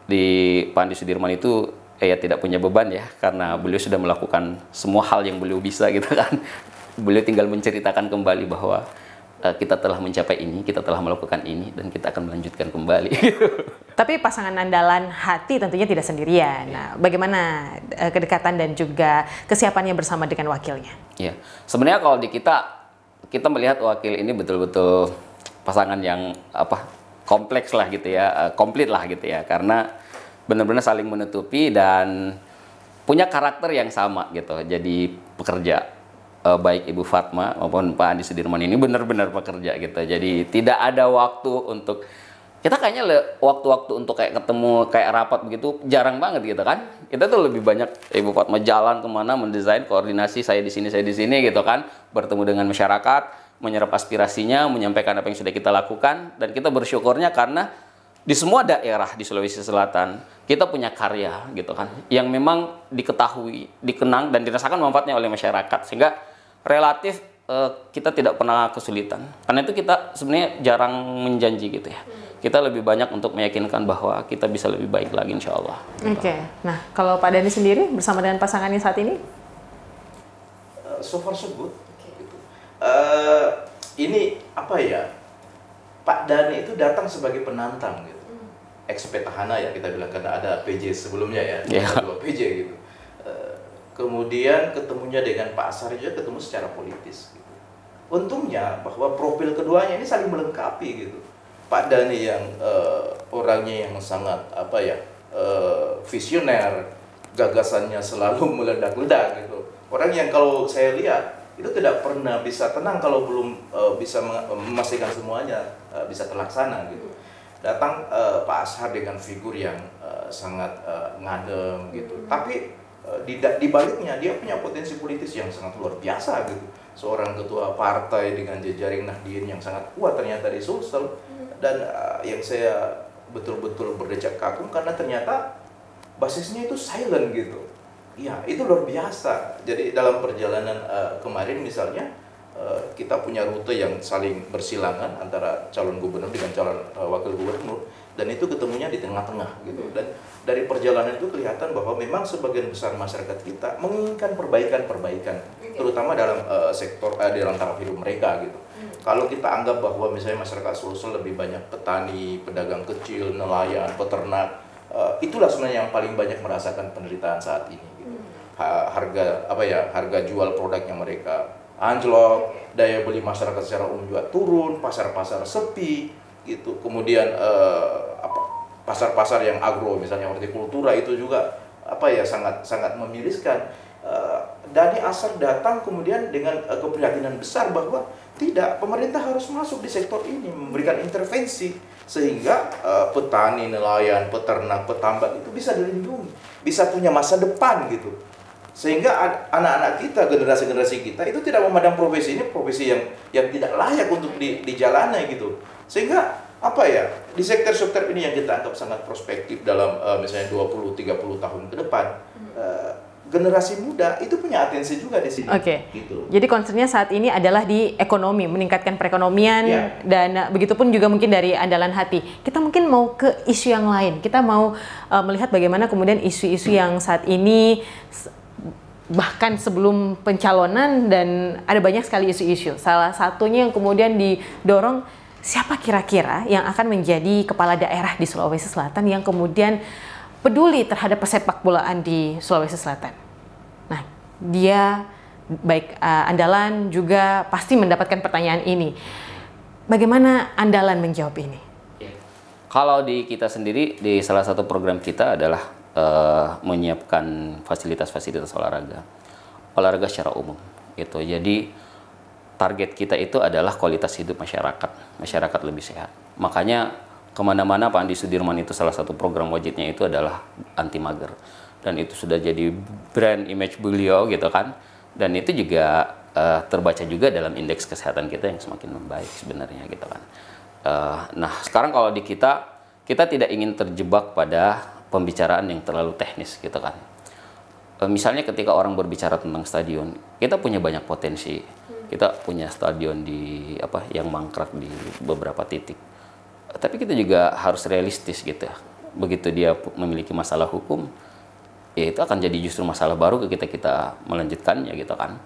di Pak Andi Sudirman itu ya tidak punya beban ya, karena beliau sudah melakukan semua hal yang beliau bisa gitu kan. Beliau tinggal menceritakan kembali bahwa kita telah mencapai ini, kita telah melakukan ini, dan kita akan melanjutkan kembali. Tapi pasangan Andalan Hati tentunya tidak sendirian. Nah, bagaimana kedekatan dan juga kesiapannya bersama dengan wakilnya? Ya, sebenarnya kalau di kita melihat wakil ini betul-betul pasangan yang kompleks lah gitu ya, komplit lah gitu ya, karena benar-benar saling menutupi dan punya karakter yang sama gitu. Jadi pekerja, baik Ibu Fatma maupun Pak Andi Sudirman ini benar-benar pekerja gitu. Jadi tidak ada waktu untuk kita kayaknya waktu-waktu untuk kayak ketemu, kayak rapat begitu jarang banget gitu kan. Kita tuh lebih banyak Ibu Fatma jalan kemana, mendesain, koordinasi, saya di sini gitu kan, bertemu dengan masyarakat, menyerap aspirasinya, menyampaikan apa yang sudah kita lakukan, dan kita bersyukurnya karena di semua daerah di Sulawesi Selatan kita punya karya gitu kan, yang memang diketahui, dikenang dan dirasakan manfaatnya oleh masyarakat, sehingga relatif kita tidak pernah kesulitan. Karena itu kita sebenarnya jarang menjanji gitu ya. Kita lebih banyak untuk meyakinkan bahwa kita bisa lebih baik lagi insya Allah. Nah kalau Pak Dhani sendiri bersama dengan pasangannya saat ini? So far so good. Gitu. Ini apa ya? Pak Dhani itu datang sebagai penantang gitu. Ex petahana ya kita bilang, karena ada PJ sebelumnya ya, dua PJ gitu. kemudian ketemunya dengan Pak Ashar juga ketemu secara politis. Gitu. Untungnya bahwa profil keduanya ini saling melengkapi gitu. Pak Dhani yang orangnya yang sangat visioner, gagasannya selalu meledak-ledak gitu. Orang yang kalau saya lihat itu tidak pernah bisa tenang kalau belum bisa memastikan semuanya bisa terlaksana gitu. Datang Pak Ashar dengan figur yang sangat ngadem gitu. Tapi di baliknya dia punya potensi politis yang sangat luar biasa gitu. Seorang ketua partai dengan jejaring Nahdien yang sangat kuat ternyata di Sulsel, dan yang saya betul-betul berdecak kagum karena ternyata basisnya itu silent gitu. Ya, itu luar biasa. Jadi dalam perjalanan kemarin misalnya kita punya rute yang saling bersilangan antara calon gubernur dengan calon wakil gubernur, dan itu ketemunya di tengah-tengah gitu. Dan dari perjalanan itu kelihatan bahwa memang sebagian besar masyarakat kita menginginkan perbaikan-perbaikan, terutama dalam sektor dalam taraf hidup mereka gitu. Kalau kita anggap bahwa misalnya masyarakat Sulsel lebih banyak petani, pedagang kecil, nelayan, peternak, itulah sebenarnya yang paling banyak merasakan penderitaan saat ini gitu. Harga jual produknya mereka anjlok, daya beli masyarakat secara umum juga turun, pasar-pasar sepi gitu. Kemudian pasar-pasar yang agro misalnya hortikultura itu juga sangat memiriskan. Dhani Ashar datang kemudian dengan keprihatinan besar bahwa tidak, pemerintah harus masuk di sektor ini, memberikan intervensi sehingga petani, nelayan, peternak, petambak itu bisa dilindungi, bisa punya masa depan gitu. Sehingga anak-anak kita, generasi-generasi kita itu tidak memandang profesi ini profesi yang tidak layak untuk dijalani gitu. Sehingga di sektor-sektor ini yang kita anggap sangat prospektif dalam misalnya 20-30 tahun ke depan, generasi muda itu punya atensi juga di sini. Oke. Gitu. Jadi concernnya saat ini adalah di ekonomi, meningkatkan perekonomian, dan begitupun juga mungkin dari andalan hati. Kita mungkin mau ke isu yang lain. Kita mau melihat bagaimana kemudian isu-isu yang saat ini bahkan sebelum pencalonan, dan ada banyak sekali isu-isu. Salah satunya yang kemudian didorong, siapa kira-kira yang akan menjadi kepala daerah di Sulawesi Selatan yang kemudian peduli terhadap pesepak bolaan di Sulawesi Selatan. Nah, dia baik andalan juga pasti mendapatkan pertanyaan ini. Bagaimana andalan menjawab ini? Kalau di kita sendiri, di salah satu program kita adalah menyiapkan fasilitas-fasilitas olahraga secara umum gitu. Jadi target kita itu adalah kualitas hidup masyarakat lebih sehat. Makanya kemana-mana Pak Andi Sudirman itu salah satu program wajibnya itu adalah anti mager, dan itu sudah jadi brand image beliau gitu kan, dan itu juga terbaca juga dalam indeks kesehatan kita yang semakin membaik sebenarnya gitu kan. Nah sekarang kalau di kita tidak ingin terjebak pada pembicaraan yang terlalu teknis gitu kan. Misalnya ketika orang berbicara tentang stadion, kita punya banyak potensi. Kita punya stadion yang mangkrak di beberapa titik. Tapi kita juga harus realistis gitu. Begitu dia memiliki masalah hukum, ya itu akan jadi justru masalah baru kita melanjutkannya gitu kan.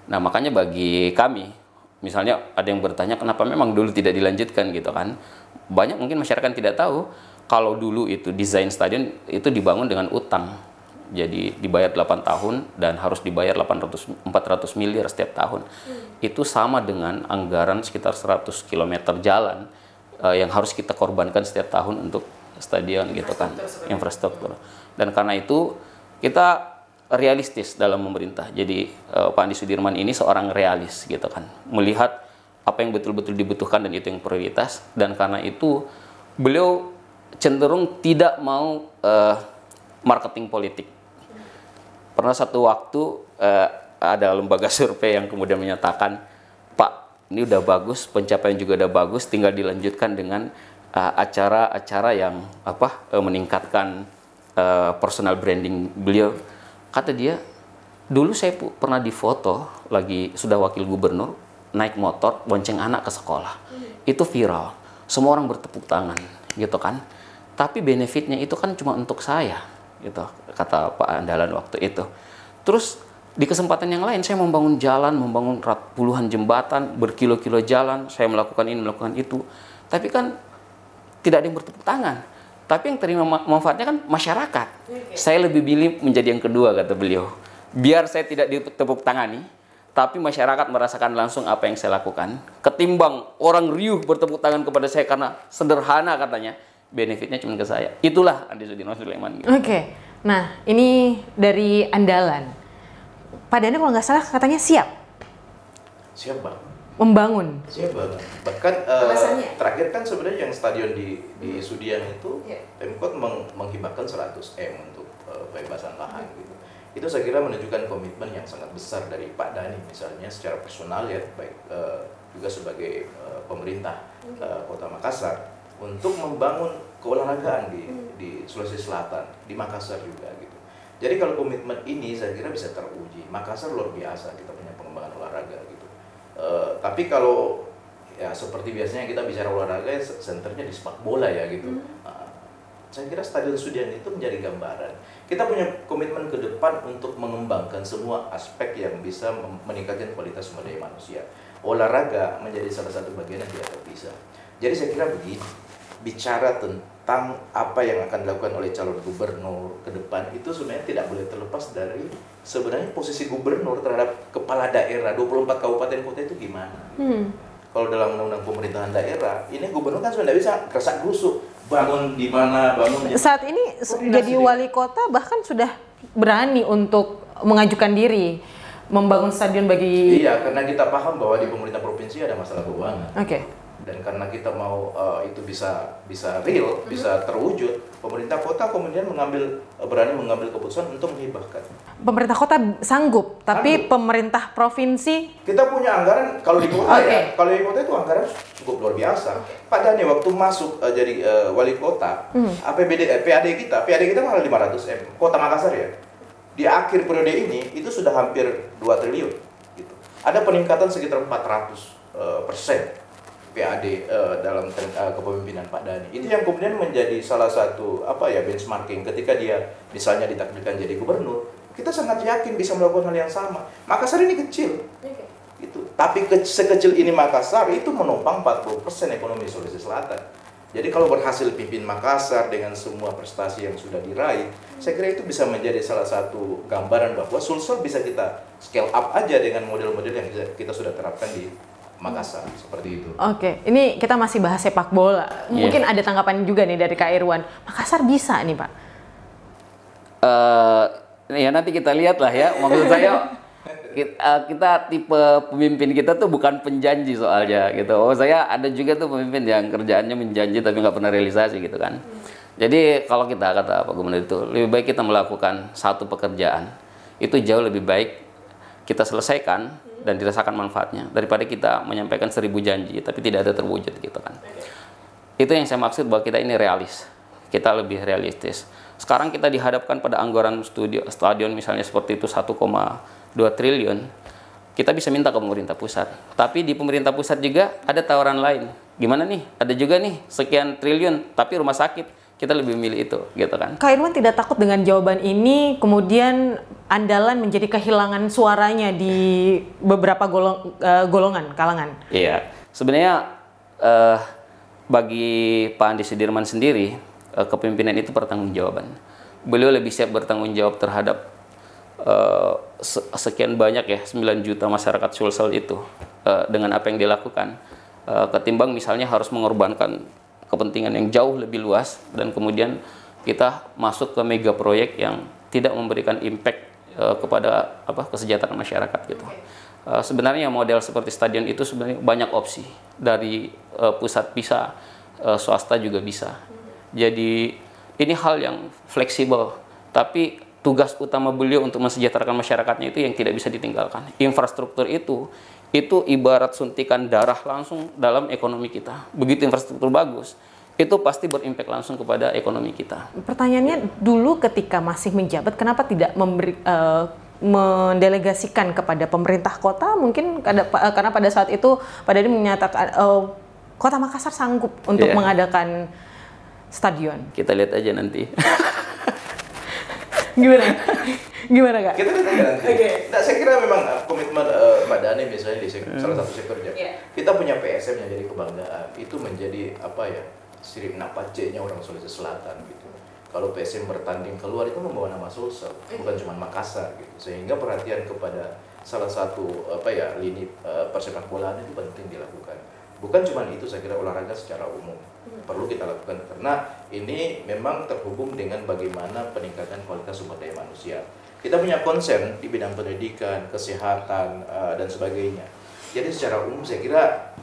Nah makanya bagi kami, misalnya ada yang bertanya kenapa memang dulu tidak dilanjutkan gitu kan. Banyak mungkin masyarakat tidak tahu kalau dulu itu desain stadion itu dibangun dengan utang. Jadi dibayar 8 tahun dan harus dibayar 400 miliar setiap tahun. Itu sama dengan anggaran sekitar 100 km jalan yang harus kita korbankan setiap tahun untuk stadion gitu kan, infrastruktur. Dan karena itu kita realistis dalam memerintah. Jadi Pak Andi Sudirman ini seorang realis gitu kan, melihat apa yang betul-betul dibutuhkan dan itu yang prioritas. Dan karena itu beliau cenderung tidak mau marketing politik. Pernah satu waktu ada lembaga survei yang kemudian menyatakan, Pak, ini udah bagus, pencapaian juga udah bagus, tinggal dilanjutkan dengan acara-acara yang meningkatkan personal branding beliau. Kata dia, dulu saya pernah difoto lagi sudah wakil gubernur naik motor bonceng anak ke sekolah. Itu viral, semua orang bertepuk tangan gitu kan. Tapi benefitnya itu kan cuma untuk saya gitu, kata Pak Andalan waktu itu. Terus di kesempatan yang lain saya membangun jalan, membangun puluhan jembatan, berkilo-kilo jalan, saya melakukan ini, melakukan itu. Tapi kan tidak ada yang bertepuk tangan. Tapi yang terima manfaatnya kan masyarakat. Saya lebih pilih menjadi yang kedua, kata beliau. biar saya tidak ditepuk tangani, tapi masyarakat merasakan langsung apa yang saya lakukan. Ketimbang orang riuh bertepuk tangan kepada saya karena sederhana katanya, benefitnya cuma ke saya. Itulah Andi Sudirman Sulaiman. Gitu. Oke. Nah, ini dari Andalan. Pak Dhani kalau nggak salah katanya siap Siap Bang. membangun. Siap banget. Bahkan Alasannya? terakhir kan sebenarnya yang stadion di Sudiang itu Iya. Pemkot menghibahkan 100 M untuk pembebasan lahan gitu. Itu saya kira menunjukkan komitmen yang sangat besar dari Pak Dhani misalnya secara personal ya, baik juga sebagai pemerintah Kota Makassar untuk membangun keolahragaan di Sulawesi Selatan, di Makassar juga gitu. Jadi kalau komitmen ini saya kira bisa teruji. Makassar luar biasa kita punya pengembangan olahraga gitu. Tapi kalau ya seperti biasanya kita bicara olahraga, senternya di sepak bola ya gitu. Saya kira Stadion Sudiang itu menjadi gambaran. Kita punya komitmen ke depan untuk mengembangkan semua aspek yang bisa meningkatkan kualitas sumber daya manusia. Olahraga menjadi salah satu bagian yang tidak terpisah. Jadi saya kira begini, bicara tentang apa yang akan dilakukan oleh calon gubernur ke depan itu sebenarnya tidak boleh terlepas dari sebenarnya posisi gubernur terhadap kepala daerah 24 kabupaten kota itu gimana. Kalau dalam undang-undang pemerintahan daerah, ini gubernur kan sudah tidak bisa kerasa gerusuk bangun di mana, bangun di Saat ini jadi wali kota bahkan sudah berani untuk mengajukan diri membangun stadion bagi. Iya, karena kita paham bahwa di pemerintah provinsi ada masalah keuangan. Oke. Dan karena kita mau itu bisa real, bisa terwujud, pemerintah kota kemudian berani mengambil keputusan untuk menghibahkan. Pemerintah kota sanggup, tapi pemerintah provinsi Kita punya anggaran kalau di kota ya, kalau di kota itu anggaran cukup luar biasa. Pak Dhani waktu masuk jadi wali kota, PAD kita malah 500 M. Kota Makassar ya, di akhir periode ini itu sudah hampir 2 triliun. Gitu. Ada peningkatan sekitar 400% PAD dalam kepemimpinan Pak Dhani. Itu yang kemudian menjadi salah satu benchmarking ketika dia misalnya ditakdirkan jadi gubernur. Kita sangat yakin bisa melakukan hal yang sama. Makassar ini kecil. Gitu. Tapi sekecil ini Makassar itu menopang 40% ekonomi Sulawesi Selatan. Jadi kalau berhasil pimpin Makassar dengan semua prestasi yang sudah diraih, saya kira itu bisa menjadi salah satu gambaran bahwa Sulsel bisa kita scale up aja dengan model-model yang kita sudah terapkan di Makassar, seperti itu. Oke, ini kita masih bahas sepak bola. Mungkin ada tanggapan juga nih dari Kak Irwan. Makassar bisa nih Pak? Ya nanti kita lihat lah ya. Maksud saya kita tipe pemimpin kita tuh bukan penjanji soalnya gitu. Oh saya ada juga tuh pemimpin yang kerjaannya menjanji tapi nggak pernah realisasi gitu kan. Jadi kalau kita kata Pak Gubernur itu lebih baik kita melakukan satu pekerjaan itu jauh lebih baik kita selesaikan dan dirasakan manfaatnya daripada kita menyampaikan 1000 janji tapi tidak ada terwujud gitu kan. Itu yang saya maksud bahwa kita ini realis. Kita lebih realistis. Sekarang kita dihadapkan pada anggaran stadion misalnya seperti itu 1,2 triliun. Kita bisa minta ke pemerintah pusat. Tapi di pemerintah pusat juga ada tawaran lain. Gimana nih? Ada juga nih sekian triliun tapi rumah sakit. Kita lebih memilih itu, gitu kan. Kak Irwan tidak takut dengan jawaban ini, kemudian Andalan menjadi kehilangan suaranya di beberapa golongan, kalangan? Iya, sebenarnya bagi Pak Andi Sudirman sendiri, kepemimpinan itu pertanggungjawaban. Beliau lebih siap bertanggung jawab terhadap sekian banyak ya, 9 juta masyarakat Sulsel itu dengan apa yang dilakukan. Ketimbang misalnya harus mengorbankan kepentingan yang jauh lebih luas dan kemudian kita masuk ke mega proyek yang tidak memberikan impact kepada kesejahteraan masyarakat gitu. Sebenarnya model seperti stadion itu sebenarnya banyak opsi dari pusat bisa, swasta juga bisa. Jadi ini hal yang fleksibel, tapi tugas utama beliau untuk mensejahterakan masyarakatnya itu yang tidak bisa ditinggalkan. Infrastruktur itu ibarat suntikan darah langsung dalam ekonomi kita. Begitu infrastruktur bagus, itu pasti berimpact langsung kepada ekonomi kita. Pertanyaannya dulu ketika masih menjabat, kenapa tidak mendelegasikan kepada pemerintah kota? Mungkin karena pada saat itu Pak Dhani menyatakan Kota Makassar sanggup untuk mengadakan stadion. Kita lihat aja nanti. Gimana Kak? Kita lihat aja nanti. Nah, saya kira memang komitmen Mbak Dhani misalnya di salah satu sektornya. Kita punya PSM yang jadi kebanggaan. Itu menjadi sirip napacenya orang Sulawesi Selatan gitu. kalau PSM bertanding keluar itu membawa nama Sulsel, bukan cuma Makassar gitu. Sehingga perhatian kepada salah satu lini persepak bolaan itu penting dilakukan. Bukan cuma itu, saya kira olahraga secara umum perlu kita lakukan karena ini memang terhubung dengan bagaimana peningkatan kualitas sumber daya manusia. Kita punya concern di bidang pendidikan, kesehatan, dan sebagainya. Jadi secara umum saya kira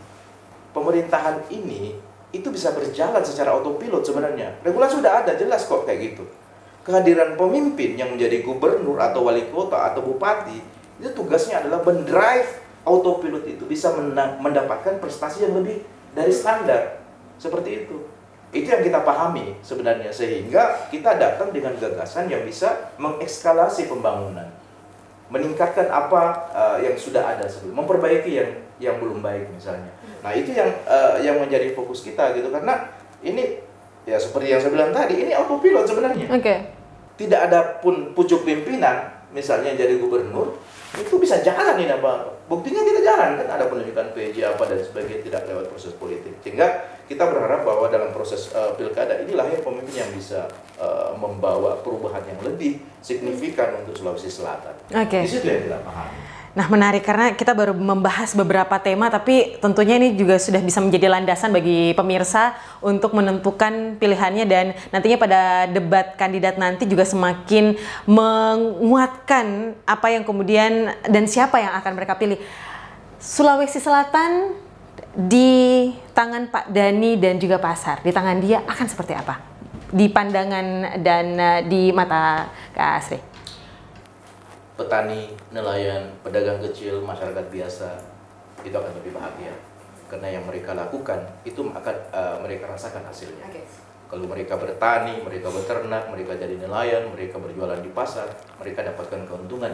pemerintahan ini itu bisa berjalan secara autopilot sebenarnya. Regulasi sudah ada, jelas kok kayak gitu. Kehadiran pemimpin yang menjadi gubernur atau wali kota atau bupati, itu tugasnya adalah mendrive autopilot itu bisa mendapatkan prestasi yang lebih dari standar. Seperti itu. Itu yang kita pahami sebenarnya, sehingga kita datang dengan gagasan yang bisa mengekskalasi pembangunan, meningkatkan apa yang sudah ada sebelum, memperbaiki yang belum baik misalnya. Nah itu yang menjadi fokus kita gitu, karena ini ya seperti yang saya bilang tadi, ini autopilot sebenarnya. Tidak ada pun pucuk pimpinan misalnya jadi gubernur itu bisa jalan ini apa? Buktinya kita jalan kan, ada penunjukan PJ apa dan sebagainya, tidak lewat proses politik. Sehingga kita berharap bahwa dalam proses pilkada ini lahir pemimpin yang bisa membawa perubahan yang lebih signifikan untuk Sulawesi Selatan. Di situ yang kita pahami. Nah, menarik karena kita baru membahas beberapa tema, tapi tentunya ini juga sudah bisa menjadi landasan bagi pemirsa untuk menentukan pilihannya, dan nantinya pada debat kandidat nanti juga semakin menguatkan apa yang kemudian dan siapa yang akan mereka pilih. Sulawesi Selatan di tangan Pak Dhani dan juga Pasar, di tangan dia akan seperti apa? Di pandangan dan di mata Kak Asri. Petani, nelayan, pedagang kecil, masyarakat biasa itu akan lebih bahagia karena yang mereka lakukan itu akan mereka rasakan hasilnya. Kalau mereka bertani, mereka beternak, mereka jadi nelayan, mereka berjualan di pasar, mereka dapatkan keuntungan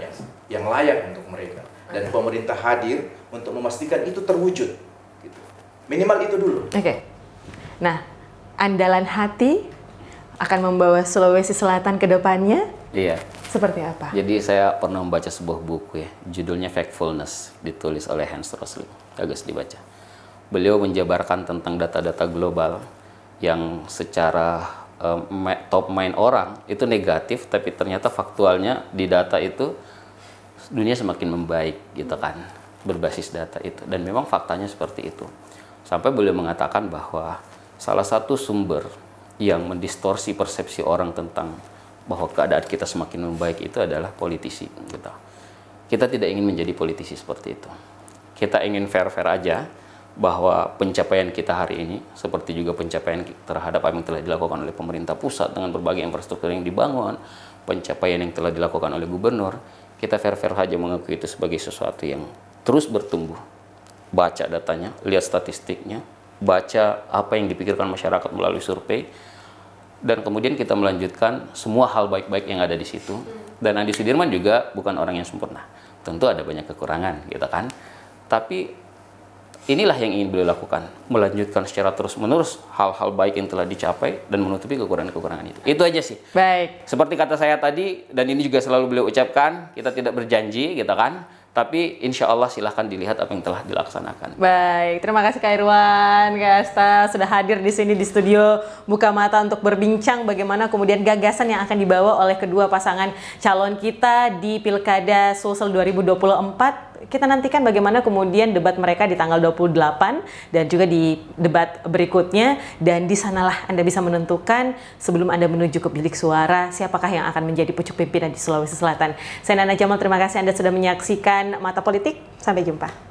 yang layak untuk mereka, dan pemerintah hadir untuk memastikan itu terwujud. Gitu. Minimal itu dulu. Nah, andalan hati akan membawa Sulawesi Selatan ke depannya. Iya. Seperti apa? Jadi saya pernah membaca sebuah buku ya, judulnya Factfulness, ditulis oleh Hans Rosling. Bagus dibaca. Beliau menjabarkan tentang data-data global yang secara top mind orang itu negatif, tapi ternyata faktualnya di data itu dunia semakin membaik gitu kan, berbasis data itu. Dan memang faktanya seperti itu. Sampai beliau mengatakan bahwa salah satu sumber yang mendistorsi persepsi orang tentang bahwa keadaan kita semakin membaik itu adalah politisi. Gitu. Kita tidak ingin menjadi politisi seperti itu. Kita ingin fair-fair aja bahwa pencapaian kita hari ini, seperti juga pencapaian terhadap apa yang telah dilakukan oleh pemerintah pusat dengan berbagai infrastruktur yang dibangun, pencapaian yang telah dilakukan oleh gubernur, kita fair-fair saja mengakui itu sebagai sesuatu yang terus bertumbuh. Baca datanya, lihat statistiknya, baca apa yang dipikirkan masyarakat melalui survei, dan kemudian kita melanjutkan semua hal baik-baik yang ada di situ. Dan Andi Sudirman juga bukan orang yang sempurna. Tentu ada banyak kekurangan, gitu kan. Tapi inilah yang ingin beliau lakukan, melanjutkan secara terus-menerus hal-hal baik yang telah dicapai dan menutupi kekurangan-kekurangan itu. Itu aja sih. Baik. Seperti kata saya tadi, dan ini juga selalu beliau ucapkan, kita tidak berjanji, gitu kan. Tapi insya Allah silahkan dilihat apa yang telah dilaksanakan. Baik, terima kasih Kak Irwan, Kak Asta sudah hadir di sini di studio Buka Mata untuk berbincang bagaimana kemudian gagasan yang akan dibawa oleh kedua pasangan calon kita di Pilkada Sulsel 2024. Kita nantikan bagaimana kemudian debat mereka di tanggal 28 dan juga di debat berikutnya, dan di sanalah Anda bisa menentukan sebelum Anda menuju ke bilik suara siapakah yang akan menjadi pucuk pimpinan di Sulawesi Selatan. Saya Nana Jamal, terima kasih Anda sudah menyaksikan Mata Politik. Sampai jumpa.